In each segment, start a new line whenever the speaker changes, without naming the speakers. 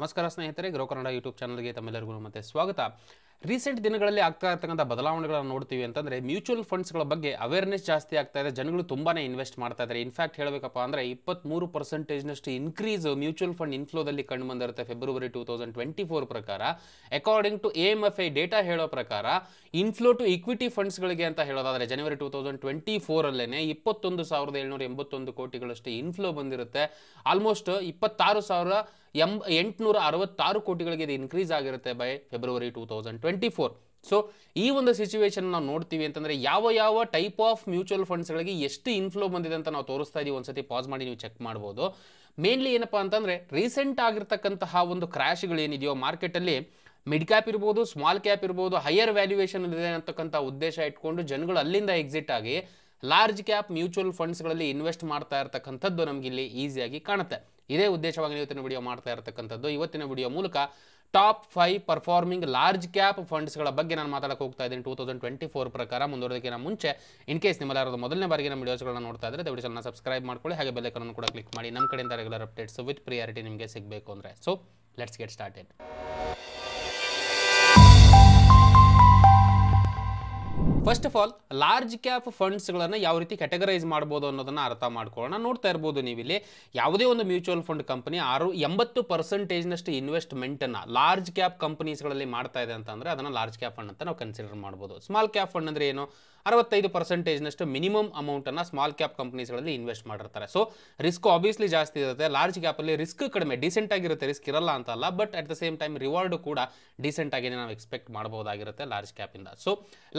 ನಮಸ್ಕಾರ ಸ್ನೇಹಿತರೆ, grow Kannada YouTube ಚಾನಲ್ಗೆ ತಮ್ಮೆಲ್ಲರಿಗೂ ಮತ್ತೆ ಸ್ವಾಗತ. ರೀಸೆಂಟ್ ದಿನಗಳಲ್ಲಿ ಆಗ್ತಾ ಇರ್ತಕ್ಕಂಥ ಬದಲಾವಣೆಗಳನ್ನು ನೋಡ್ತೀವಿ ಅಂತಂದರೆ ಮ್ಯೂಚುವಲ್ ಫಂಡ್ಸ್ಗಳ ಬಗ್ಗೆ ಅವೇರ್ನೆಸ್ ಜಾಸ್ತಿ ಆಗ್ತಾ ಇದೆ. ಜನಗಳು ತುಂಬಾ ಇನ್ವೆಸ್ಟ್ ಮಾಡ್ತಾ ಇದ್ದಾರೆ. ಇನ್ಫ್ಯಾಕ್ಟ್ ಹೇಳಬೇಕಪ್ಪ ಅಂದರೆ 23% ಇನ್ಕ್ರೀಸ್ ಮ್ಯೂಚುವಲ್ ಫಂಡ್ ಇನ್ಫ್ಲೋದಲ್ಲಿ ಕಂಡು ಬಂದಿರುತ್ತೆ ಫೆಬ್ರವರಿ 2024 ಪ್ರಕಾರ. ಅಕಾರ್ಡಿಂಗ್ ಟು AMFI ಡೇಟಾ ಹೇಳೋ ಪ್ರಕಾರ ಇನ್ಫ್ಲೋ ಟು ಇಕ್ವಿಟಿ ಫಂಡ್ಸ್ಗಳಿಗೆ ಅಂತ ಹೇಳೋದಾದರೆ ಜನವರಿ 2024 21,781 ಕೋಟಿಗಳಷ್ಟು ಇನ್ಫ್ಲೋ ಬಂದಿರುತ್ತೆ. ಆಲ್ಮೋಸ್ಟ್ 26,866 ಕೋಟಿಗಳಿಗೆ ಇದು ಇನ್ಕ್ರೀಸ್ ಆಗಿರುತ್ತೆ ಬೈ ಫೆಬ್ರವರಿ 2024. ಸೊ ಈ ಒಂದು ಸಿಚುವೇಶನ್ ನಾವು ನೋಡ್ತೀವಿ ಅಂತಂದರೆ ಯಾವ ಟೈಪ್ ಆಫ್ ಮ್ಯೂಚುವಲ್ ಫಂಡ್ಸ್ಗಳಿಗೆ ಎಷ್ಟು ಇನ್ಫ್ಲೋ ಬಂದಿದೆ ಅಂತ ನಾವು ತೋರಿಸ್ತಾ ಇದೀವಿ. ಒಂದ್ಸತಿ ಪಾಸ್ ಮಾಡಿ ನೀವು ಚೆಕ್ ಮಾಡ್ಬೋದು. ಮೇನ್ಲಿ ಏನಪ್ಪ ಅಂತಂದರೆ ರೀಸೆಂಟ್ ಆಗಿರ್ತಕ್ಕಂತಹ ಒಂದು ಕ್ರ್ಯಾಶ್ಗಳು ಏನಿದೆಯೋ ಮಾರ್ಕೆಟಲ್ಲಿ ಮಿಡ್ ಕ್ಯಾಪ್ ಇರ್ಬೋದು, ಸ್ಮಾಲ್ ಕ್ಯಾಪ್ ಇರ್ಬೋದು, ಹೈಯರ್ ವ್ಯಾಲ್ಯೂಯೇಷನ್ ಇದೆ ಅಂತಕ್ಕಂಥ ಉದ್ದೇಶ ಇಟ್ಕೊಂಡು ಜನಗಳು ಅಲ್ಲಿಂದ ಎಕ್ಸಿಟ್ ಆಗಿ ಲಾರ್ಜ್ ಕ್ಯಾಪ್ ಮ್ಯೂಚುವಲ್ ಫಂಡ್ಸ್ಗಳಲ್ಲಿ ಇನ್ವೆಸ್ಟ್ ಮಾಡ್ತಾ ಇರ್ತಕ್ಕಂಥದ್ದು ನಮ್ಗೆ ಇಲ್ಲಿ ಈಸಿಯಾಗಿ ಕಾಣುತ್ತೆ. ಇದೇ ಉದ್ದೇಶವಾಗಿ ಇವತ್ತಿನ ವಿಡಿಯೋ ಮಾಡ್ತಾ ಇರ್ತಕ್ಕಂಥದ್ದು. ಇವತ್ತಿನ ವಿಡಿಯೋ ಮೂಲಕ ಟಾಪ್ 5 ಪರ್ಫಾರ್ಮಿಂಗ್ ಲಾರ್ಜ್ ಕ್ಯಾಪ್ ಫಂಡ್ಸ್ಗಳ ಬಗ್ಗೆ ನಾನು ಮಾತಾಡಕ್ಕೆ ಹೋಗ್ತಾ ಇದ್ದೀನಿ 2024 ಪ್ರಕಾರ. ಮುಂದುವರೆದಕ್ಕಿಂತ ಮುಂಚೆ ಇನ್ ಕೇಸ್ ನಿಮ್ಮೆಲ್ಲರೂ ಮೊದಲನೇ ಬಾರಿಗೆ ನಮ್ಮ ವಿಡಿಯೋಸ್ಗಳನ್ನ ನೋಡ್ತಾ ಇದ್ದರೆ ದಯವಿಟ್ಟು ಚಾನಲ್ನ ಸಬ್ಸ್ಕ್ರೈಬ್ ಮಾಡ್ಕೊಳ್ಳಿ, ಹಾಗೆ ಬೆಲ್ ಐಕಾನ್ ಕೂಡ ಕ್ಲಿಕ್ ಮಾಡಿ. ನಮ್ಮ ಕಡೆಯಿಂದ ರೆಗ್ಯುಲರ್ ಅಪ್ಡೇಟ್ಸ್ ವಿತ್ ಪ್ರಿಯಾರಿಟಿ ನಿಮಗೆ ಸಿಗಬೇಕು ಅಂದರೆ. So let's get started. First of all large cap ಫಂಡ್ಸ್ಗಳನ್ನು ಯಾವ ರೀತಿ ಕ್ಯಾಟಗರೈಸ್ ಮಾಡ್ಬೋದು ಅನ್ನೋದನ್ನು ಅರ್ಥ ಮಾಡ್ಕೊಳ್ಳೋಣ. ನೋಡ್ತಾ ಇರ್ಬೋದು ನೀವಿಲ್ಲಿ ಯಾವುದೇ ಒಂದು ಮ್ಯೂಚುವಲ್ ಫಂಡ್ ಕಂಪನಿ 80% ಇನ್ವೆಸ್ಟ್ಮೆಂಟನ್ನು ಲಾರ್ಜ್ ಕ್ಯಾಪ್ ಕಂಪನೀಸ್ಗಳಲ್ಲಿ ಮಾಡ್ತಾ ಇದೆ ಅಂತಂದರೆ ಅದನ್ನು ಲಾರ್ಜ್ ಕ್ಯಾಪ್ ಫಂಡ್ ಅಂತ ನಾವು ಕನ್ಸಿಡರ್ ಮಾಡ್ಬೋದು. ಸ್ಮಾಲ್ ಕ್ಯಾಪ್ ಫಂಡ್ ಅಂದರೆ ಏನು? 65% ಮಿನಿಮಮ್ ಅಮೌಂಟನ್ನು ಸ್ಮಾಲ್ ಕ್ಯಾಪ್ ಕಂಪನೀಸ್ಗಳಲ್ಲಿ ಇನ್ವೆಸ್ಟ್ ಮಾಡಿರ್ತಾರೆ. ಸೊ ರಿಸ್ಕ್ ಆಬ್ವಿಯಸ್ಲಿ ಜಾಸ್ತಿ ಇರುತ್ತೆ. ಲಾರ್ಜ್ ಕ್ಯಾಪಲ್ಲಿ ರಿಸ್ಕ್ ಕಡಿಮೆ, ಡಿಸೆಂಟ್ ಆಗಿರುತ್ತೆ, ರಿಸ್ಕ್ ಇರಲ್ಲ ಅಂತಲ್ಲ, but at the same time reward ಕೂಡ ಡಿಸೆಂಟ್ ಆಗಿ ನಾವು ಎಕ್ಸ್ಪೆಕ್ಟ್ ಮಾಡಬಹುದಾಗಿರುತ್ತೆ ಲಾರ್ಜ್ ಕ್ಯಾಪಿಂದ. ಸೊ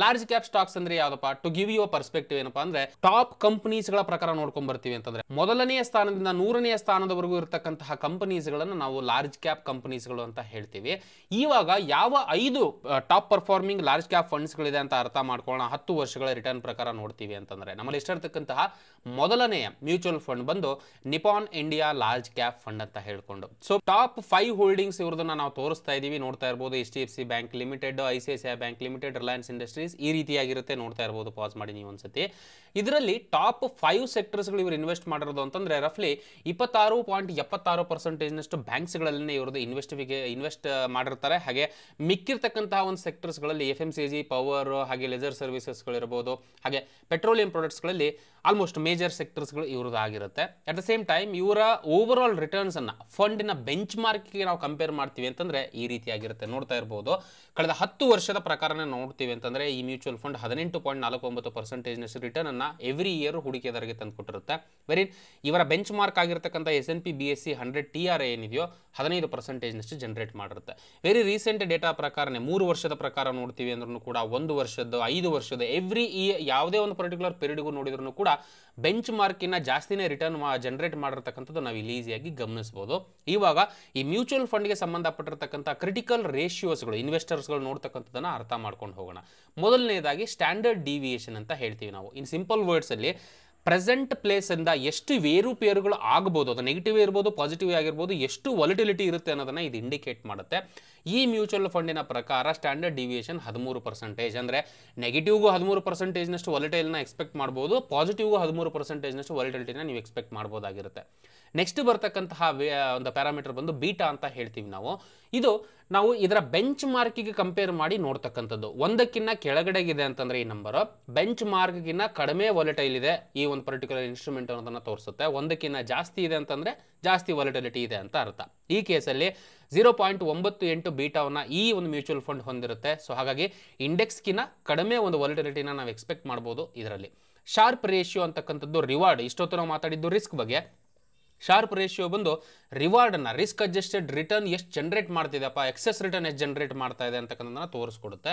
ಲಾರ್ಜ್ ಕ್ಯಾಪ್ ಸ್ಟಾಕ್ಸ್ ಅಂದ್ರೆ ಯಾವ್ದಪ್ಪ? To give you a perspective ಏನಪ್ಪಾ ಅಂದ್ರೆ ಟಾಪ್ ಕಂಪನೀಸ್ಗಳ ಪ್ರಕಾರ ನೋಡ್ಕೊಂಡ್ ಬರ್ತೀವಿ ಅಂತಂದ್ರೆ ಮೊದಲನೆಯ ಸ್ಥಾನದಿಂದ 100ನೇ ಸ್ಥಾನದವರೆಗೂ ಇರತಕ್ಕಂತಹ ಕಂಪನೀಸ್ಗಳನ್ನು ನಾವು ಲಾರ್ಜ್ ಕ್ಯಾಪ್ ಕಂಪನೀಸ್ಗಳು ಅಂತ ಹೇಳ್ತೀವಿ. ಇವಾಗ ಯಾವ 5 ಟಾಪ್ ಪರ್ಫಾರ್ಮಿಂಗ್ ಲಾರ್ಜ್ ಕ್ಯಾಪ್ ಫಂಡ್ಸ್ಗಳಿದೆ ಅಂತ ಅರ್ಥ ಮಾಡ್ಕೊಳ್ಳೋಣ. 10 ವರ್ಷಗಳ ರಿಟರ್ನ್ ಪ್ರಕಾರ ನೋಡ್ತೀವಿ ಅಂತಂದ್ರೆ ನಮ್ಮಲ್ಲಿ ಇಷ್ಟಿರ್ತಕ್ಕಂತಹ ಮೊದಲನೆಯ ಮ್ಯೂಚುವಲ್ ಫಂಡ್ ಬಂದು Nippon India large cap fund ಅಂತ ಹೇಳ್ಕೊಂಡು. ಸೊ ಟಾಪ್ 5 ಹೋಲ್ಡಿಂಗ್ಸ್ ಇವ್ರದನ್ನ ನಾವು ತೋರಿಸ್ತಾ ಇದೀವಿ. ನೋಡ್ತಾ ಇರಬಹುದು HDFC bank limited, ICICI bank limited, Reliance industries ಈ ರೀತಿಯಾಗಿರುತ್ತೆ. ನೋಡ್ತಾ ಇರಬಹುದು, ಪಾಸ್ ಮಾಡಿ ನೀವು ಒಂದ್ಸತಿ. ಇದರಲ್ಲಿ ಟಾಪ್ 5 ಸೆಕ್ಟರ್ಸ್ಗಳು ಇವರು ಇನ್ವೆಸ್ಟ್ ಮಾಡಿರೋದು ಅಂತಂದ್ರೆ ರಫ್ಲಿ 26.76% ಬ್ಯಾಂಕ್ಸ್ಗಳಲ್ಲಿ ಇವ್ರದ್ದು ಇನ್ವೆಸ್ಟ್ ಮಾಡಿರ್ತಾರೆ. ಹಾಗೆ ಮಿಕ್ಕಿರ್ತಕ್ಕಂತಹ ಒಂದು ಸೆಕ್ಟರ್ಸ್ಗಳಲ್ಲಿ FMCG, ಪವರ್, ಹಾಗೆ ಲೆಜರ್ ಸರ್ವಿಸಸ್ಗಳಿರ್ಬೋದು, ಹಾಗೆ ಪೆಟ್ರೋಲಿಯಂ ಪ್ರಾಡಕ್ಟ್ಸ್ಗಳಲ್ಲಿ ಆಲ್ಮೋಸ್ಟ್ ಮೇಜರ್ ಸೆಕ್ಟರ್ಸ್ಗಳು ಇವ್ರದ್ದು ಆಗಿರುತ್ತೆ. ಅಟ್ ದ ಸೇಮ್ ಟೈಮ್ ಇವರ ಓವರ್ ಆಲ್ ರಿಟರ್ನ್ಸ್ ಅನ್ನ ಫಂಡಿನ ಬೆಂಚ್ ಮಾರ್ಕ್ಗೆ ನಾವು ಕಂಪೇರ್ ಮಾಡ್ತೀವಿ ಅಂತಂದ್ರೆ ಈ ರೀತಿಯಾಗಿರುತ್ತೆ. ನೋಡ್ತಾ ಇರಬಹುದು ಕಳೆದ 10 ವರ್ಷದ ಪ್ರಕಾರನೇ ನೋಡ್ತೀವಿ ಅಂತಂದ್ರೆ ಈ ಮ್ಯೂಚುವಲ್ ಫಂಡ್ 18.49% ರಿಟರ್ನ್ ಅನ್ನ ಎವ್ರಿ ಇಯರ್ ಹೂಡಿಕೆದಾರರಿಗೆ ತಂದುಕೊಟ್ಟಿರುತ್ತೆ. ವೆರಿ ಇವರ ಬೆಂಚ್ ಮಾರ್ಕ್ ಆಗಿರ್ತಕ್ಕಂಥ S&P BSE 100 TRA ಏನಿದೆಯೋ 15% ಜನರೇಟ್ ಮಾಡಿರುತ್ತೆ. ವೆರಿ ರೀಸೆಂಟ್ ಡೇಟಾ ಪ್ರಕಾರನೇ 3 ವರ್ಷದ ಪ್ರಕಾರ ನೋಡ್ತೀವಿ ಅಂದ್ರೂ ಕೂಡ 1 ವರ್ಷದ 5 ವರ್ಷದ ಎವ್ರಿ ಯಾವುದೇ ಒಂದು ಪರ್ಟಿಕ್ಯುಲರ್ ಪೀರಿಯಡ್ಗೂ ನೋಡಿದ್ರು ಕೂಡ ಬೆಂಚ್ ಮಾರ್ಕಿನ ಜಾಸ್ತಿನೇ ರಿಟರ್ನ್ ಜನರೇಟ್ ಮಾಡಿರ್ತಕ್ಕಂಥದ್ದು ನಾವು ಇಲ್ಲಿ ಈಸಿಯಾಗಿ ಗಮನಿಸಬಹುದು. ಇವಾಗ ಈ ಮ್ಯೂಚುವಲ್ ಫಂಡ್ಗೆ ಸಂಬಂಧಪಟ್ಟಿರ್ತಕ್ಕಂಥ ಕ್ರಿಟಿಕಲ್ ರೇಷಿಯೋಸ್ಗಳು ಇನ್ವೆಸ್ಟರ್ಸ್ಗಳು ನೋಡ್ತಕ್ಕಂಥದ್ದನ್ನ ಅರ್ಥ ಮಾಡ್ಕೊಂಡು ಹೋಗೋಣ. ಮೊದಲನೇದಾಗಿ ಸ್ಟ್ಯಾಂಡರ್ಡ್ ಡಿವಿಯೇಷನ್ ಅಂತ ಹೇಳ್ತೀವಿ ನಾವು. ಇನ್ ಸಿಂಪಲ್ ವರ್ಡ್ಸ್ ಅಲ್ಲಿ ಪ್ರೆಸೆಂಟ್ ಪ್ಲೇಸ್ ಇಂದ ಎಷ್ಟು ಏರುಪೇರುಗಳು ಆಗಬಹುದು, ಅದು ನೆಗೆಟಿವ್ ಇರ್ಬೋದು, ಪಾಸಿಟಿವ್ ಆಗಿರ್ಬೋದು, ಎಷ್ಟು ವಾಲಿಟಿಲಿಟಿ ಇರುತ್ತೆ ಅನ್ನೋದನ್ನ ಇದು ಇಂಡಿಕೇಟ್ ಮಾಡುತ್ತೆ. ಈ ಮ್ಯೂಚುವಲ್ ಫಂಡಿನ ಪ್ರಕಾರ ಸ್ಟ್ಯಾಂಡರ್ಡ್ ಡಿವಿಯೇಷನ್ 13%. ಅಂದರೆ ನೆಗೆಟಿವ್ಗೂ 13% ವಾಲಿಟೈಲ್ನ ಎಕ್ಸ್ಪೆಕ್ಟ್ ಮಾಡ್ಬೋದು, ಪಾಸಿಟಿವ್ಗೂ 13% ವಾಲಿಟಿಲಿಟಿನ ನೀವು ಎಕ್ಸ್ಪೆಕ್ಟ್ ಮಾಡ್ಬೋದಾಗಿರುತ್ತೆ. ನೆಕ್ಸ್ಟ್ ಬರ್ತಕ್ಕಂತಹ ಒಂದು ಪ್ಯಾರಾಮೀಟರ್ ಬಂದು ಬೀಟಾ ಅಂತ ಹೇಳ್ತೀವಿ ನಾವು. ಇದು ನಾವು ಇದರ ಬೆಂಚ್ ಮಾರ್ಕಿಗೆ ಕಂಪೇರ್ ಮಾಡಿ ನೋಡ್ತಕ್ಕಂಥದ್ದು. 1ಕ್ಕಿಂತ ಕೆಳಗಡೆಗಿದೆ ಅಂತಂದ್ರೆ ಈ ನಂಬರ್ ಬೆಂಚ್ ಮಾರ್ಕ್ಗಿನ್ನ ಕಡಿಮೆ ವಾಲಿಟೈಲ್ ಇದೆ ಈ ಒಂದು ಪರ್ಟಿಕ್ಯುಲರ್ ಇನ್ಸ್ಟ್ರೂಮೆಂಟ್ ಅನ್ನೋದನ್ನ ತೋರಿಸುತ್ತೆ. 1ಕ್ಕಿಂತ ಜಾಸ್ತಿ ಇದೆ ಅಂತಂದ್ರೆ ಜಾಸ್ತಿ ವಾಲಿಟಿಲಿಟಿ ಇದೆ ಅಂತ ಅರ್ಥ. ಈ ಕೇಸಲ್ಲಿ 0.98 ಬೀಟಾವನ್ನ ಈ ಒಂದು ಮ್ಯೂಚುವಲ್ ಫಂಡ್ ಹೊಂದಿರುತ್ತೆ. ಸೊ ಹಾಗಾಗಿ ಇಂಡೆಕ್ಸ್ಗಿನ್ನ ಕಡಿಮೆ ಒಂದು ವಾಲಿಟಿಲಿಟಿನ ನಾವು ಎಕ್ಸ್ಪೆಕ್ಟ್ ಮಾಡ್ಬೋದು ಇದರಲ್ಲಿ. ಶಾರ್ಪ್ ರೇಷಿಯೋ ಅಂತಕ್ಕಂಥದ್ದು ರಿವಾರ್ಡ್, ಇಷ್ಟೊತ್ತು ನಾವು ಮಾತಾಡಿದ್ದು ರಿಸ್ಕ್ ಬಗ್ಗೆ. ಶಾರ್ಪ್ ರೇಷಿಯೋ ಬಂದು ರಿವಾರ್ಡನ್ನು ರಿಸ್ಕ್ ಅಡ್ಜಸ್ಟೆಡ್ ರಿಟರ್ನ್ ಎಷ್ಟು ಜನರೇಟ್ ಮಾಡ್ತಿದೆಪ್ಪ, ಎಕ್ಸೆಸ್ ರಿಟರ್ನ್ ಎಷ್ಟು ಜನರೇಟ್ ಮಾಡ್ತಾ ಇದೆ ಅಂತಕ್ಕಂಥದ್ದನ್ನ ತೋರಿಸ್ಕೊಡುತ್ತೆ.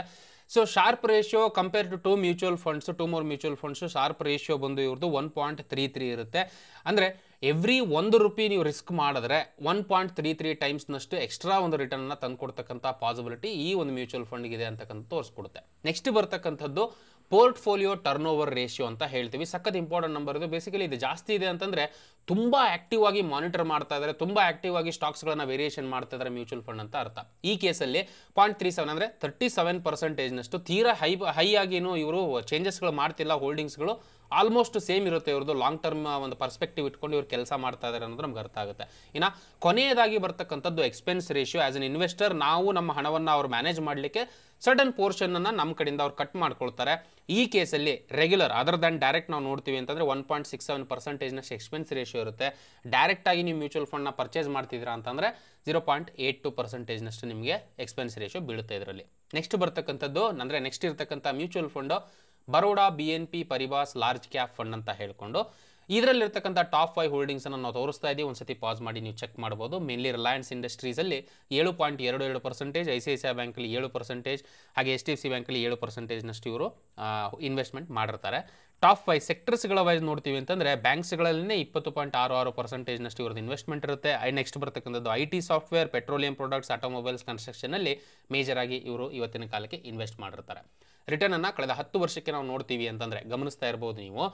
So Sharpe ratio compare to 2 mutual funds, 2 more mutual funds Sharpe ratio ಬಂದು ಇವ್ರದ್ದು 1.33 ಇರುತ್ತೆ. ಅಂದರೆ ಎವ್ರಿ 1 ರೂಪಿ ನೀವು ರಿಸ್ಕ್ ಮಾಡಿದ್ರೆ 1.33 ಟೈಮ್ಸ್ನಷ್ಟು ಎಕ್ಸ್ಟ್ರಾ ಒಂದು ರಿಟರ್ನ್ನ ತಂದುಕೊಡ್ತಕ್ಕಂಥ ಪಾಸಿಬಿಲಿಟಿ ಈ ಒಂದು ಮ್ಯೂಚುವಲ್ ಫಂಡ್ಗಿದೆ ಅಂತಕ್ಕಂಥ ತೋರಿಸ್ಕೊಡುತ್ತೆ. ನೆಕ್ಸ್ಟ್ ಬರ್ತಕ್ಕಂಥದ್ದು ಪೋರ್ಟ್ಫೋಲಿಯೋ ಟರ್ನ್ ಓವರ್ ರೇಷಿಯೋ ಅಂತ ಹೇಳ್ತೀವಿ. ಸಖತ್ ಇಂಪಾರ್ಟೆಂಟ್ ನಂಬರ್ ಇದು. ಬೇಸಿಕಲಿ ಇದು ಜಾಸ್ತಿ ಇದೆ ಅಂತಂದ್ರೆ ತುಂಬಾ ಆಕ್ಟಿವ್ ಆಗಿ ಮಾನಿಟರ್ ಮಾಡ್ತಾ ಇದ್ದಾರೆ, ತುಂಬಾ ಆಕ್ಟಿವ್ ಆಗಿ ಸ್ಟಾಕ್ಸ್ಗಳನ್ನ ವೇರಿಯೇಷನ್ ಮಾಡ್ತಾ ಇದ್ದಾರೆ ಮ್ಯೂಚುವಲ್ ಫಂಡ್ ಅಂತ ಅರ್ಥ. ಈ ಕೇಸಲ್ಲಿ 0.37 ಅಂದರೆ 37% ತೀರಾ ಹೈ ಆಗಿನೂ ಇವರು ಚೇಂಜಸ್ಗಳು ಮಾಡ್ತಿಲ್ಲ ಹೋಲ್ಡಿಂಗ್ಸ್ಗಳು, ಆಲ್ಮೋಸ್ಟ್ ಸೇಮ್ ಇರುತ್ತೆ ಇವ್ರದ್ದು ಲಾಂಗ್ ಟರ್ಮ್ ಒಂದು ಪರ್ಸ್ಪೆಕ್ಟಿವ್ ಇಟ್ಕೊಂಡು ಇವ್ರು ಕೆಲಸ ಮಾಡ್ತಾ ಇದ್ದಾರೆ ಅನ್ನೋದು ನಮ್ಗೆ ಅರ್ಥ ಆಗುತ್ತೆ. ಇನ್ನು ಕೊನೆಯದಾಗಿ ಬರ್ತಕ್ಕಂಥದ್ದು expense ratio. As an investor ನಾವು ನಮ್ಮ ಹಣವನ್ನು ಅವ್ರು ಮ್ಯಾನೇಜ್ ಮಾಡಲಿಕ್ಕೆ ಸರ್ಟನ್ ಪೋರ್ಷನನ್ನು ನಮ್ಮ ಕಡೆಯಿಂದ ಅವ್ರು ಕಟ್ ಮಾಡ್ಕೊಳ್ತಾರೆ. ಈ ಕೇಸಲ್ಲಿ ರೆಗ್ಯುಲರ್ ಅದರ್ ದ್ಯಾನ್ ಡೈರೆಕ್ಟ್ ನಾವು ನೋಡ್ತೀವಿ ಅಂತಂದರೆ 1.67% ಎಕ್ಸ್ಪೆನ್ಸ್ ರೇಷಿಯೋ ಇರುತ್ತೆ. ಡೈರೆಕ್ಟಾಗಿ ನೀವು ಮ್ಯೂಚುವಲ್ ಫಂಡ್ನ ಪರ್ಚೇಸ್ ಮಾಡ್ತಿದ್ದೀರಾ ಅಂತಂದರೆ 0.82% ನಿಮಗೆ ಎಕ್ಸ್ಪೆನ್ಸ್ ರೇಷಿಯೋ ಬೀಳುತ್ತೆ ಇದರಲ್ಲಿ. ನೆಕ್ಸ್ಟ್ ಬರ್ತಕ್ಕಂಥದ್ದು ಅಂದರೆ ನೆಕ್ಸ್ಟ್ ಇರ್ತಕ್ಕಂಥ mutual fund Baroda BNP Paribas large cap fund ಅಂತ ಹೇಳ್ಕೊಂಡು ಇದರಲ್ಲಿರ್ತಕ್ಕಂಥ ಟಾಪ್ 5 ಹೋಲ್ಡಿಂಗ್ಸನ್ನು ನಾವು ತೋರಿಸ್ತಾ ಇದ್ದೀವಿ. ಒಂದ್ಸತಿ ಪಾಸ್ ಮಾಡಿ ನೀವು ಚೆಕ್ ಮಾಡ್ಬೋದು. ಮೇನ್ಲಿ ರಿಲಯನ್ಸ್ ಇಂಡಸ್ಟ್ರೀಸಲ್ಲಿ 7.22%, ICICI ಬ್ಯಾಂಕಲ್ಲಿ 7%, ಹಾಗೆ HDFC ಬ್ಯಾಂಕಲ್ಲಿ 7%ನಷ್ಟು ಇವರು ಇನ್ವೆಸ್ಟ್ಮೆಂಟ್ ಮಾಡಿರ್ತಾರೆ. ಟಾಪ್ 5 ಸೆಕ್ಟರ್ಸ್ಗಳ ವೈಸ್ ನೋಡ್ತೀವಿ ಅಂತಂದರೆ ಬ್ಯಾಂಕ್ಸ್ಗಳಲ್ಲೇ 20.66%ನಷ್ಟು ಇವ್ರದ್ದು ಇನ್ವೆಸ್ಟ್ಮೆಂಟ್ ಇರುತ್ತೆ. ನೆಕ್ಸ್ಟ್ ಬರ್ತಕ್ಕಂಥದ್ದು IT software, petroleum products, automobiles, ಕನ್ಸ್ಟ್ರಕ್ಷನಲ್ಲಿ ಮೇಜರ್ ಆಗಿ ಇವರು ಇವತ್ತಿನ ಕಾಲಕ್ಕೆ ಇನ್ವೆಸ್ಟ್ ಮಾಡಿರ್ತಾರೆ. ರಿಟರ್ನ್ ಅನ್ನು ಕಳೆದ 10 ವರ್ಷಕ್ಕೆ ನಾವು ನೋಡ್ತೀವಿ ಅಂತಂದರೆ ಗಮನಿಸ್ತಾ ಇರ್ಬೋದು ನೀವು.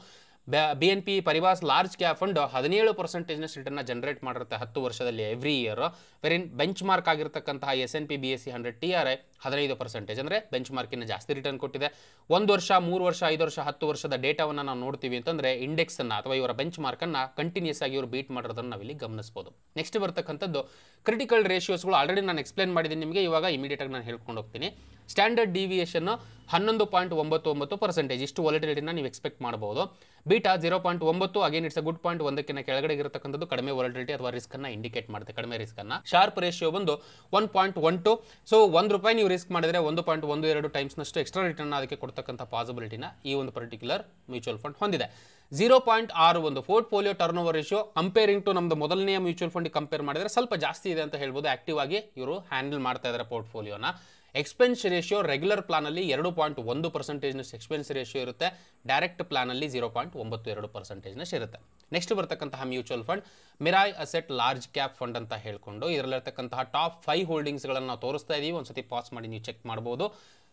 BNP Paribas large cap fund 17%ನಷ್ಟು ರಿಟರ್ನ್ನ ಜನರೇಟ್ ಮಾಡಿರುತ್ತೆ 10 ವರ್ಷದಲ್ಲಿ ಎವ್ರಿ ಇಯರ್. ವೆರಿನ್ ಬೆಂಚ್ ಮಾರ್ಕ್ ಆಗಿರ್ತಕ್ಕಂತಹ S&P BSE 100 TRI 15%, ಅಂದರೆ ಬೆಂಚ್ ಮಾರ್ಕಿನ ಜಾಸ್ತಿ ರಿಟರ್ನ್ ಕೊಟ್ಟಿದೆ. 1 ವರ್ಷ, 3 ವರ್ಷ, 5 ವರ್ಷ, 10 ವರ್ಷದ ಡೇಟಾವನ್ನು ನಾವು ನೋಡ್ತೀವಿ ಅಂತಂದರೆ ಇಂಡೆಕ್ಸನ್ನು ಅಥವಾ ಇವರ ಬೆಂಚ್ ಮಾರ್ಕನ್ನು ಕಂಟಿನ್ಯೂಸ್ ಆಗಿ ಇವರು ಬೀಟ್ ಮಾಡಿರೋದನ್ನು ನಾವಿಲ್ಲಿ ಗಮನಿಸ್ಬೋದು. ನೆಕ್ಸ್ಟ್ ಬರ್ತಕ್ಕಂಥದ್ದು ಕ್ರಿಟಿಕಲ್ ರೇಷಿಯೋಸ್ಗಳು. ಆಲ್ರೆಡಿ ನಾನು ಎಕ್ಸ್ಪ್ಲೇನ್ ಮಾಡಿದ್ದೀನಿ ನಿಮಗೆ, ಇವಾಗ ಇಮಿಡಿಯೇಟಾಗಿ ನಾನು ಹೇಳ್ಕೊಂಡು ಹೋಗ್ತೀನಿ. ಸ್ಟ್ಯಾಂಡರ್ಡ್ ಡಿವಿಯೇಷನ್ 11.99%, ಇಷ್ಟು ವಾಲಟಿಲಿಟಿನ ನೀವು ಎಕ್ಸ್ಪೆಕ್ಟ್ ಮಾಡಬಹುದು. Beta 0.9, again it's a good point, 1ಕ್ಕಿಂತ ಕೆಳಗಡೆ ಇರತಕ್ಕಂಥದ್ದು ಕಡಿಮೆ ವಾಲಟಿಲಿಟಿ ಅಥವಾ ರಿಸ್ಕ್ ಅನ್ನ ಇಂಡಿಕೇಟ್ ಮಾಡುತ್ತೆ, ಕಡಿಮೆ ರಿಸ್ಕ್ ಅನ್ನ. ಶಾರ್ಪ್ ರೇಷಿಯೋ ಬಂದು 1.12. ಸೊ ₹1 ನೀವು ರಿಸ್ಕ್ ಮಾಡಿದ್ರೆ 1.12 ಟೈಮ್ಸ್ನಷ್ಟು ಎಕ್ಸ್ಟ್ರಾ ರಿಟರ್ನ್ ಅದಕ್ಕೆ ಕೊಡ್ತಕ್ಕಂಥ ಪಾಸಿಬಿಲಿಟಿನ ಈ ಒಂದು ಪರ್ಟಿಕ್ಯುಲರ್ ಮ್ಯೂಚುವಲ್ ಫಂಡ್ ಹೊಂದಿದೆ. 0.61 portfolio turnover ratio comparing to ನಮ್ದು ಮೊದಲನೆಯ ಮ್ಯೂಚುವಲ್ ಫಂಡ್ ಕಂಪೇರ್ ಮಾಡಿದ್ರೆ ಸ್ವಲ್ಪ ಜಾಸ್ತಿ ಇದೆ ಅಂತ ಹೇಳ್ಬೋದು. ಆಕ್ಟಿವ್ ಆಗಿ ಇವರು ಹ್ಯಾಂಡಲ್ ಮಾಡ್ತಾ ಇದ್ದಾರೆ ಪೋರ್ಟ್ಫೋಲಿಯೋನ. ಎಕ್ಸ್ಪೆನ್ಸ್ ರೇಷಿಯೋ ರೆಗ್ಯುಲರ್ ಪ್ಲಾನಲ್ಲಿ 2.1% ಎಕ್ಸ್ಪೆನ್ಸ್ ರೇಷಿಯೋ ಇರುತ್ತೆ. ಡೈರೆಕ್ಟ್ ಪ್ಲಾನಲ್ಲಿ 0.92% ಇರುತ್ತೆ. ನೆಕ್ಸ್ಟ್ ಬರ್ತಕ್ಕಂತಹ mutual fund Mirae asset large cap fund ಅಂತ ಹೇಳ್ಕೊಂಡು ಇದರಲ್ಲಿರ್ತಕ್ಕಂತಹ ಟಾಪ್ 5 ಹೋಲ್ಡಿಂಗ್ಸ್ಗಳನ್ನು ನಾವು ತೋರಿಸ್ತಾ ಇದೀವಿ. ಒಂದ್ಸತಿ ಪಾಸ್ ಮಾಡಿ ನೀವು ಚೆಕ್ ಮಾಡ್ಬೋದು.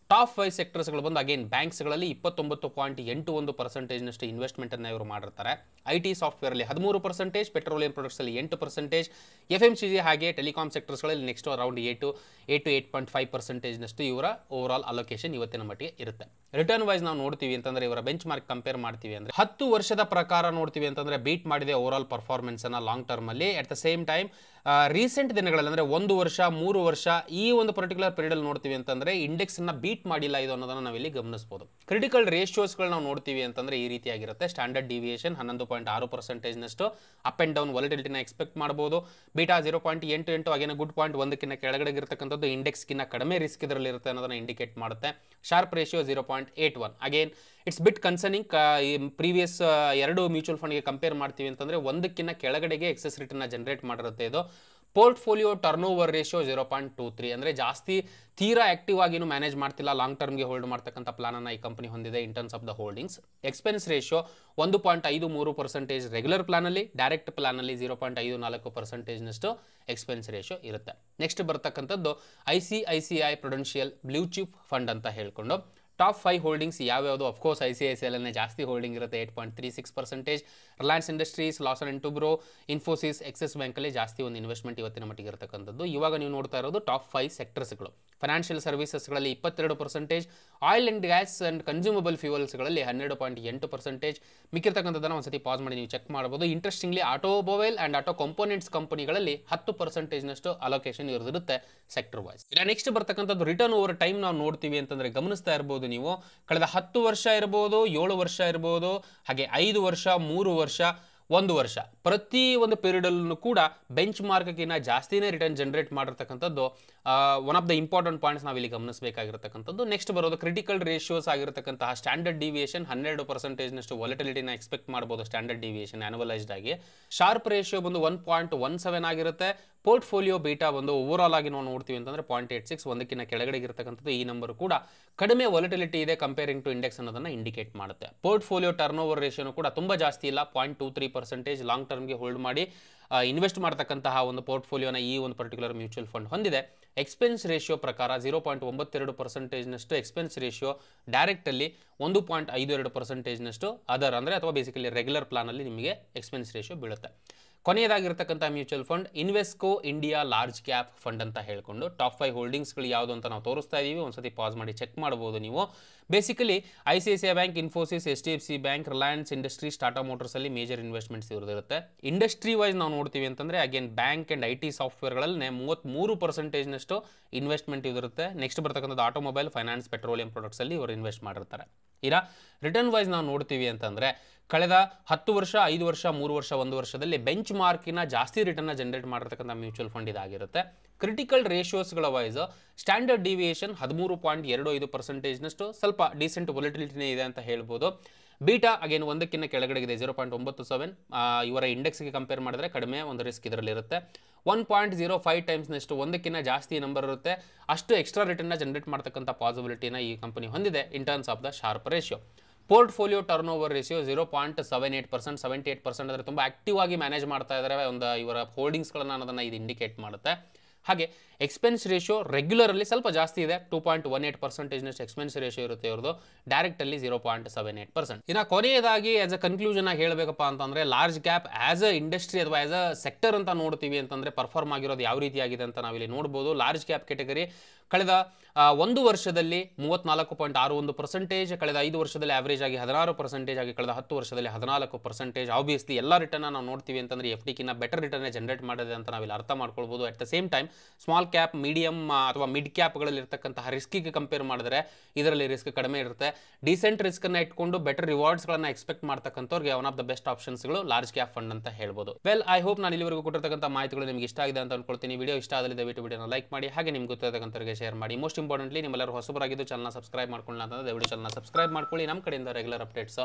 ಟಾಪ್ 5 ಸೆಕ್ಟರ್ಸ್ಗಳು ಬಂದು ಅಗೇನ್ ಬ್ಯಾಂಕ್ಸ್ಗಳಲ್ಲಿ 29.81%ನಷ್ಟು ಇನ್ವೆಸ್ಟ್ಮೆಂಟನ್ನು ಇವರು ಮಾಡಿರ್ತಾರೆ. IT ಸಾಫ್ಟ್ವೇರಲ್ಲಿ 13%, ಪೆಟ್ರೋಲಿಯಂ ಪ್ರಾಡಕ್ಟ್ಸಲ್ಲಿ 8%, FMCG ಹಾಗೆ ಟೆಲಿಕಾಂ ಸೆಕ್ಟರ್ಸ್ಗಳಲ್ಲಿ ನೆಕ್ಸ್ಟ್ ಅರೌಂಡ್ 8.5%ನಷ್ಟು ಇವರ ಓವರ್ ಆಲ್ ಅಲೋಕೇಶನ್ ಇವತ್ತಿನ ಮಟ್ಟಿಗೆ ಇರುತ್ತೆ. ರಿಟರ್ನ್ ವೈಸ್ ನಾವು ನೋಡ್ತೀವಿ ಅಂತಂದರೆ ಇವರ ಬೆಂಚ್ ಮಾರ್ಕ್ ಕಂಪೇರ್ ಮಾಡ್ತೀವಿ ಅಂದರೆ 10 ವರ್ಷದ ಪ್ರಕಾರ ನೋಡ್ತೀವಿ ಅಂತಂದರೆ ಬೀಟ್ ಮಾಡಿದೆ ಓವರ್ ಆಲ್ ಪರ್ಫಾರ್ಮೆನ್ಸ್ ಅನ್ನ ಲಾಂಗ್ ಟರ್ಮ್ ಅಲ್ಲಿ. At the same time recent ದಿನಗಳಲ್ಲಿ ಅಂದರೆ 1 ವರ್ಷ, 3 ವರ್ಷ ಈ ಒಂದು ಪರ್ಟಿಕ್ಯುಲರ್ ಪೀರಿಯಡ್ ಅಲ್ಲಿ ನೋಡ್ತೀವಿ ಅಂತಂದರೆ ಇಂಡೆಕ್ಸ್ ಅನ್ನ ಬೀಟ್ ಮಾಡಿಲ್ಲ ಇದು ಅನ್ನೋದನ್ನ ನಾವಿಲ್ಲಿ ಗಮನಿಸಬಹುದು. ಕ್ರಿಟಿಕಲ್ ರೇಷಿಯೋಸ್ಗಳು ನಾವು ನೋಡ್ತೀವಿ ಅಂತಂದ್ರೆ ಈ ರೀತಿಯಾಗಿರುತ್ತೆ. ಸ್ಟ್ಯಾಂಡರ್ಡ್ ಡಿವಿಯೇಷನ್ 11.6%ನಷ್ಟು ಅಪ್ ಅಂಡ್ ಡೌನ್ ವಾಲಟಿಲಿಟಿನ ಎಕ್ಸ್ಪೆಕ್ಟ್ ಮಾಡಬಹುದು. ಬೀಟಾ 0.88, ಅಗೇನ್ ಗುಡ್ ಪಾಯಿಂಟ್, 1ಕ್ಕಿಂತ ಕೆಳಗಡೆ ಇರತಕ್ಕಂಥದ್ದು ಇಂಡೆಕ್ಸ್ಗಿನ್ನ ಕಡಿಮೆ ರಿಸ್ಕ್ ಇದರಲ್ಲಿ ಇರುತ್ತೆ ಅನ್ನೋದನ್ನ ಇಂಡಿಕೇಟ್ ಮಾಡುತ್ತೆ. Sharpe ratio 0.81, again it's bit concerning. Previous 2 mutual ಫಂಡ್ಗೆ ಕಂಪೇರ್ ಮಾಡ್ತೀವಿ ಅಂತಂದ್ರೆ 1ಕ್ಕಿಂತ ಕೆಳಗಡೆಗೆ ಎಕ್ಸೆಸ್ ರಿಟರ್ನ್ ಜನರೇಟ್ ಮಾಡಿರುತ್ತೆ ಇದು. ಪೋರ್ಟ್ಫೋಲಿಯೋ ಟರ್ನ್ ಓವರ್ ರೇಷಿಯೋ 0.23, ಅಂದರೆ ಜಾಸ್ತಿ ತೀರಾ ಆಕ್ಟಿವ್ ಆಗಿನೂ ಮ್ಯಾನೇಜ್ ಮಾಡ್ತಿಲ್ಲ, ಲಾಂಗ್ ಟರ್ಮ್ಗೆ ಹೋಲ್ಡ್ ಮಾಡ್ತಕ್ಕಂಥ ಪ್ಲಾನನ್ನು ಈ ಕಂಪನಿ ಹೊಂದಿದೆ in terms of the holdings. Expense ratio 1.53% regular ಪ್ಲಾನಲ್ಲಿ, ಡೈರೆಕ್ಟ್ ಪ್ಲಾನಲ್ಲಿ 0.54%ನಷ್ಟು ಎಕ್ಸ್ಪೆನ್ಸ್ ರೇಷಿಯೋ ಇರುತ್ತೆ. ನೆಕ್ಸ್ಟ್ ಬರ್ತಕ್ಕಂಥದ್ದು ICICI Prudential blue chip fund ಅಂತ ಹೇಳ್ಕೊಂಡು ಟಾಪ್ 5 ಹೋಲ್ಡಿಂಗ್ಸ್ ಯಾವ್ಯಾವುದು. ಅಫ್ಕೋರ್ಸ್ ICICIಲೇ ಜಾಸ್ತಿ ಹೋಲ್ಡಿಂಗ್ ಇರುತ್ತೆ 8.36%. Reliance Industries, Larsen and Toubro, Infosys, Axis ಬ್ಯಾಂಕಲ್ಲಿ ಜಾಸ್ತಿ ಒಂದು ಇನ್ವೆಸ್ಟ್ಮೆಂಟ್ ಇವತ್ತಿನ ಮಟ್ಟಿಗೆ ಇರತಕ್ಕಂಥದ್ದು. ಇವಾಗ ನೀವು ನೋಡ್ತಾ ಇರೋದು ಟಾಪ್ 5 ಸೆಕ್ಟರ್ಸ್ಗಳು. ಫೈನಾನ್ಷಿಯಲ್ ಸರ್ವಿಸಸ್ಗಳಲ್ಲಿ 22%, oil and gas and consumable ಫ್ಯೂಯಲ್ಸ್ಗಳಲ್ಲಿ 12.8%. ಮಿಕ್ಕಿರ್ತಕ್ಕಂಥದ್ದನ್ನು ಒಂದ್ಸತಿ ಪಾಸ್ ಮಾಡಿ ನೀವು ಚೆಕ್ ಮಾಡಬಹುದು. Interestingly automobile and auto components ಕಂಪನಿಗಳಲ್ಲಿ 10%ನಷ್ಟು ಅಲೋಕೇಶನ್ ಇರುತ್ತೆ ಸೆಕ್ಟರ್ ವೈಸ್. ಇಲ್ಲ ನೆಕ್ಸ್ಟ್ ಬರ್ತಕ್ಕಂಥದ್ದು ರಿಟರ್ನ್ ಓವರ್ ಟೈಮ್ ನಾವು ನೋಡ್ತೀವಿ ಅಂತಂದ್ರೆ ಗಮನಿಸ್ತಾ ಇರಬಹುದು ನೀವು. ಕಳೆದ 10 ವರ್ಷ ಇರಬಹುದು, 7 ವರ್ಷ ಇರಬಹುದು, ಹಾಗೆ 5 ವರ್ಷ, 3 ವರ್ಷ, 1 ವರ್ಷ, ಪ್ರತಿ ಒಂದು ಪೀರಿಯಡ್ ಅಲ್ಲೂ ಕೂಡ ಬೆಂಚ್ ಮಾರ್ಕ್ಗಿಂತ ಜಾಸ್ತಿನೇ ರಿಟರ್ನ್ ಜನರೇಟ್ ಮಾಡಿರ್ತಕ್ಕಂಥದ್ದು one of the important points ನಾವು ಇಲ್ಲಿ ಗಮನಿಸಬೇಕಾಗಿರ್ತಕ್ಕಂಥದ್ದು. ನೆಕ್ಸ್ಟ್ ಬರೋದು ಕ್ರಿಟಿಕಲ್ ರೇಷಿಯೋಸ್ ಆಗಿರತಕ್ಕಂತಹ ಸ್ಟ್ಯಾಂಡರ್ಡ್ ಡಿವಿಯೇಷನ್ 12%ನಷ್ಟು ವಾಲಟಿಲಿಟಿನ ಎಕ್ಸ್ಪೆಕ್ಟ್ ಮಾಡಬಹುದು ಸ್ಟ್ಯಾಂಡರ್ಡ್ ಡಿವಿಯೇಷನ್ ಆನ್ಯುವಲೈಸ್ಡ್ ಆಗಿ. ಶಾರ್ಪ್ ರೇಷಿಯೋ ಬಂದು 1.17 ಆಗಿರುತ್ತೆ. ಪೋರ್ಟ್ಫೋಲಿಯೋ ಬೀಟಾ ಒಂದು ಓವರ್ ಆಲ್ ಆಗಿ ನಾವು ನೋಡ್ತೀವಿ ಅಂತಂದ್ರೆ 0.86, 1ಕ್ಕಿಂತ ಕೆಳಗಡೆ ಇರತಕ್ಕಂಥದ್ದು. ಈ ನಂಬರ್ ಕೂಡ ಕಡಿಮೆ ವಾಲಟಿಲಿಟಿ ಇದೆ ಕಂಪೇರಿಂಗ್ ಟು ಇಂಡೆಕ್ಸ್ ಅನ್ನೋದನ್ನ ಇಂಡಿಕೇಟ್ ಮಾಡುತ್ತೆ. ಪೋರ್ಟ್ಫೋಲಿಯೋ ಟರ್ನ್ ಓವರ್ ರೇಷಿಯೋನು ಕೂಡ ತುಂಬಾ ಜಾಸ್ತಿ ಇಲ್ಲ, 0.23%. ಲಾಂಗ್ ಟರ್ಮ್ಗೆ ಹೋಲ್ಡ್ ಮಾಡಿ ಇನ್ವೆಸ್ಟ್ ಮಾಡತಕ್ಕಂತಹ ಒಂದು ಪೋರ್ಟ್ಫೋಲಿಯೋನ ಈ ಒಂದು ಪರ್ಟಿಕ್ಯುಲರ್ ಮ್ಯೂಚುವಲ್ ಫಂಡ್ ಹೊಂದಿದೆ. ಎಕ್ಸ್ಪೆನ್ಸ್ ರೇಷಿಯೋ ಪ್ರಕಾರ 0.92%ನಷ್ಟು ಎಕ್ಸ್ಪೆನ್ಸ್ ರೇಷಿಯೋ ಡೈರೆಕ್ಟ್ ಅಲ್ಲಿ, 1.52%ನಷ್ಟು ಅದರ್ ಅಂದರೆ ಅಥವಾ ಬೇಸಿಕಲಿ ರೆಗ್ಯುಲರ್ ಪ್ಲಾನ್ ಅಲ್ಲಿ ನಿಮಗೆ ಎಕ್ಸ್ಪೆನ್ಸ್ ರೇಷಿಯೋ ಬೀಳುತ್ತೆ. ಕೊನೆಯದಾಗಿರ್ತಕ್ಕಂಥ mutual fund Invesco India large cap fund ಅಂತ ಹೇಳ್ಕೊಂಡು ಟಾಪ್ 5 ಹೋಲ್ಡಿಂಗ್ಸ್ಗಳು ಯಾವುದು ಅಂತ ನಾವು ತೋರಿಸ್ತಾ ಇದೀವಿ. ಒಂದ್ಸತಿ ಪಾಸ್ ಮಾಡಿ ಚೆಕ್ ಮಾಡಬಹುದು ನೀವು. Basically ICICI bank, Infosys, HDFC bank, Reliance industries, Tata motors ಅಲ್ಲಿ ಮೇಜರ್ ಇನ್ವೆಸ್ಟ್ಮೆಂಟ್ಸ್ ಇರುತ್ತೆ. ಇಂಡಸ್ಟ್ರಿ ವೈಸ್ ನಾವು ನೋಡ್ತೀವಿ ಅಂತಂದ್ರೆ ಅಗೇನ್ ಬ್ಯಾಂಕ್ ಅಂಡ್ IT ಸಾಫ್ಟ್ವೇರ್ಗಳಲ್ಲಿ 33% ನಷ್ಟು ಇನ್ವೆಸ್ಟ್ಮೆಂಟ್ ಇರುತ್ತೆ. ನೆಕ್ಸ್ಟ್ ಬರ್ತಕ್ಕಂಥದ್ದು ಆಟೋಮೊಬೈಲ್, ಫೈನಾನ್ಸ್, ಪೆಟ್ರೋಲಿಯಂ ಪ್ರಾಡಕ್ಟ್ಸ್ ಅಲ್ಲಿ ಇವರು ಇನ್ವೆಸ್ಟ್ ಮಾಡಿರ್ತಾರೆ. ರಿಟರ್ನ್ ವೈಸ್ ನಾವು ನೋಡ್ತೀವಿ ಅಂತಂದ್ರೆ ಕಳೆದ 10 ವರ್ಷ, 5 ವರ್ಷ, 3 ವರ್ಷ, 1 ವರ್ಷದಲ್ಲಿ ಬೆಂಚ್ ಮಾರ್ಕಿನ ಜಾಸ್ತಿ ರಿಟರ್ನ್ ಜನರೇಟ್ ಮಾಡಿರ್ತಕ್ಕಂಥ ಮ್ಯೂಚುವಲ್ ಫಂಡ್ ಇದಾಗಿರುತ್ತೆ. ಕ್ರಿಟಿಕಲ್ ರೇಷಿಯೋಸ್ಗಳ ವೈಸ್ ಸ್ಟ್ಯಾಂಡರ್ಡ್ ಡಿವಿಯೇಷನ್ 13.25% ನಷ್ಟು ಸ್ವಲ್ಪ ಡೀಸೆಂಟ್ ವೊಲಟಿಲಿಟಿನೇ ಇದೆ ಅಂತ ಹೇಳ್ಬೋದು. ಬೀಟಾ ಅಗೇನ್ ಒಂದಕ್ಕಿಂತ ಕೆಳಗಡೆ 0.97. ಇವರ ಇಂಡೆಕ್ಸ್ಗೆ ಕಂಪೇರ್ ಮಾಡಿದ್ರೆ ಕಡಿಮೆ ಒಂದು ರಿಸ್ಕ್ ಇದರಲ್ಲಿ ಇರುತ್ತೆ. 1.05 ಟೈಮ್ಸ್ ನಷ್ಟು ಒಂದಕ್ಕಿಂತ ಜಾಸ್ತಿ ನಂಬರ್ ಇರುತ್ತೆ. ಅಷ್ಟು ಎಕ್ಸ್ಟ್ರಾ ರಿಟರ್ನ್ ಜನರೇಟ್ ಮಾಡ್ತಕ್ಕಂಥ ಪಾಸಿಬಿಲಿಟಿನ ಈ ಕಂಪನಿ ಹೊಂದಿದೆ in terms of the sharp ratio. Portfolio turnover ratio 0.78%, 78% ಅಂದರೆ ತುಂಬ ಆಕ್ಟಿವ್ ಆಗಿ ಮ್ಯಾನೇಜ್ ಮಾಡ್ತಾ ಇದ್ದಾರೆ ಒಂದು ಇವರ ಹೋಲ್ಡಿಂಗ್ಸ್ಗಳನ್ನು ಅನ್ನೋದನ್ನು ಇದು ಇಂಡಿಕೇಟ್ ಮಾಡುತ್ತೆ. ಹಾಗೆ ಎಕ್ಸ್ಪೆನ್ಸ್ ರೇಷಿಯೋ ರೆಗ್ಯುಲರಲ್ಲಿ ಸ್ವಲ್ಪ ಜಾಸ್ತಿ ಇದೆ, 2.18% ನಷ್ಟು ಎಕ್ಸ್ಪೆನ್ಸ್ ರೇಷಿಯೋ ಇರುತ್ತೆ ಇವ್ರದ್ದು. ಡೈರೆಕ್ಟ್ ಅಲ್ಲಿ 0.78%. ಇನ್ನು ಕೊನೆಯದಾಗಿ ಆಸ್ ಅ ಕನ್ಕ್ಲೂಷನ್ ಆಗಿ ಹೇಳಬೇಕಪ್ಪ ಅಂತಂದ್ರೆ large cap as a industry ಅಥವಾ ಆಸ್ ಅ ಸೆಕ್ಟರ್ ಅಂತ ನೋಡ್ತೀವಿ ಅಂತಂದ್ರೆ ಪರ್ಫಾರ್ಮ್ ಆಗಿರೋದು ಯಾವ ರೀತಿಯಾಗಿದೆ ಅಂತ ನಾವಿಲ್ಲಿ ನೋಡ್ಬೋದು. ಲಾರ್ಜ್ ಕ್ಯಾಪ್ ಕೆಟಗರಿ ಕಳೆದ 1 ವರ್ಷದಲ್ಲಿ 34.61%, ಕಳೆದ 5 ವರ್ಷದಲ್ಲಿ ಆವರೇಜ್ ಆಗಿ 16% ಆಗಿ ಕಳೆದ 10 ವರ್ಷದಲ್ಲಿ 14%. ಆಬ್ವಿಯಸ್ಲಿ ಎಲ್ಲ ರಿಟರ್ನ್ ನಾವು ನೋಡ್ತೀವಿ ಅಂತಂದ್ರೆ FDಕಿನ್ನ ಬೆಟರ್ ರಿಟರ್ನ್ ಜನರೇಟ್ ಮಾಡಿದೆ ಅಂತ ನಾವಿಲ್ಲಿ ಅರ್ಥ ಮಾಡ್ಕೊಳ್ಬೋದು. At the same time small cap, medium ಅಥವಾ ಮಿಡ್ ಕ್ಯಾಪ್ಗಳಲ್ಲಿ ಇರ್ತಕ್ಕಂತಹ ರಿಸ್ಕಿಗೆ ಕಂಪೇರ್ ಮಾಡಿದ್ರೆ ಇದರಲ್ಲಿ ರಿಸ್ಕ್ ಕಡಿಮೆ ಇರುತ್ತೆ. ಡೀಸೆಂಟ್ ರಿಸ್ಕ್ ಅನ್ನ ಇಟ್ಕೊಂಡು ಬೆಟರ್ ರಿವಾರ್ಡ್ಸ್ಗಳನ್ನ ಎಕ್ಸ್ಪೆಕ್ಟ್ ಮಾಡ್ತಕ್ಕಂಥವ್ರಿಗೆ ಒನ್ ಆಫ್ ದ ಬೆಸ್ಟ್ ಆಪ್ಷನ್ಸ್ಗಳು ಲಾರ್ಜ್ ಕ್ಯಾಪ್ ಫಂಡ್ ಅಂತ ಹೇಳ್ಬೋದು. ವೆಲ್, ಐ ಹೋಪ್ ನಾನು ಇಲ್ಲಿವರೆಗೂ ಕೊಟ್ಟಿರ್ತಕ್ಕಂಥ ಮಾಹಿತಿಗಳು ನಿಮಗೆ ಇಷ್ಟ ಆಗಿದೆ ಅಂತ ಅನ್ಕೊಳ್ತೀನಿ. ವಿಡಿಯೋ ಇಷ್ಟ ಆದಲ್ಲಿ ದಯವಿಟ್ಟು ವಿಡಿಯೋನ ಲೈಕ್ ಮಾಡಿ, ಹಾಗೆ ನಿಮ್ಗೆ ಗೊತ್ತಿರತಕ್ಕಂಥವ್ರಿಗೆ ಶೇರ್ ಮಾಡಿ. ಮೋಸ್ಟ್ ಇಂಪಾರ್ಟೆಂಟ್ಲಿ ನಿಮ್ಮೆಲ್ಲರೂ ಹೊಸಬರಾಗಿದ್ದು ಚಾನಲ್ ಸಬ್ಸ್ಕ್ರೈಬ್ ಮಾಡ್ಕೊಳ್ಳಿ ಅಂತಂದ್ರೆ ದಯವಿಟ್ಟು ಚಾನಲ್ ಸಬ್ಸ್ಕ್ರೈಬ್ ಮಾಡ್ಕೊಳ್ಳಿ. ನಮ್ಮ ಕಡೆಯಿಂದ ರೆಗ್ಯುಲರ್ ಅಪ್ಡೇಟ್ಸ್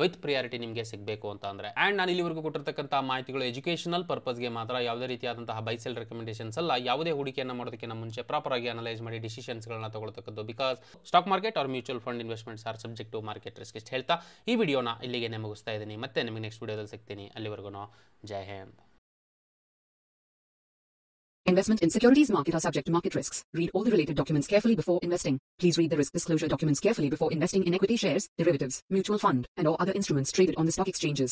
ವಿತ್ ಪ್ರಿಯಾರಿಟಿ ನಿಮಗೆ ಸಿಗಬೇಕು ಅಂತ ಅಂದ್ರೆ. ಆ್ಯಂಡ್ ನಾನು ಇಲ್ಲಿವರೆಗೂ ಕೊಟ್ಟಿರ್ತಕ್ಕಂಥ ಮಾಹಿತಿಗಳು ಎಜುಕೇಷನಲ್ ಪರ್ಪಸ್ಗೆ ಮಾತ್ರ, ಯಾವುದೇ ರೀತಿಯಾದಂತಹ ಬೈ ಸೆಲ್ ರೆಕಮೆಂಡೇಷನ್ಸ್ ಅಲ್ಲ. ಯಾವುದೇ ಹೂಡಿಕೆಯನ್ನು ಮಾಡೋದಕ್ಕಿಂತ ಮುಂಚೆ ಪ್ರಾಪರ್ ಆಗಿ ಅನಲೈಸ್ ಮಾಡಿ ಡಿಸಿಷನ್ಸ್ಗಳನ್ನ ತಗೊಳ್ತಕ್ಕದ್ದು. Because stock market or mutual fund investments are subject to market risk. ಇಷ್ಟು ಹೇಳ್ತಾ ಈ ವಿಡಿಯೋನ ಇಲ್ಲಿಗೆ ಮುಗಿಸ್ತಾ ಇದ್ದೀನಿ. ಮತ್ತೆ ನಿಮಗೆ ನೆಕ್ಸ್ಟ್ ವಿಡಿಯೋದಲ್ಲಿ ಸಿಗ್ತೀನಿ. ಅಲ್ಲಿವರೆಗೂ ಜೈ Hind.
Investment in securities market are subject to market risks. Read all the related documents carefully before investing. Please read the risk disclosure documents carefully before investing in equity shares, derivatives, mutual fund, and or other instruments traded on the stock exchanges.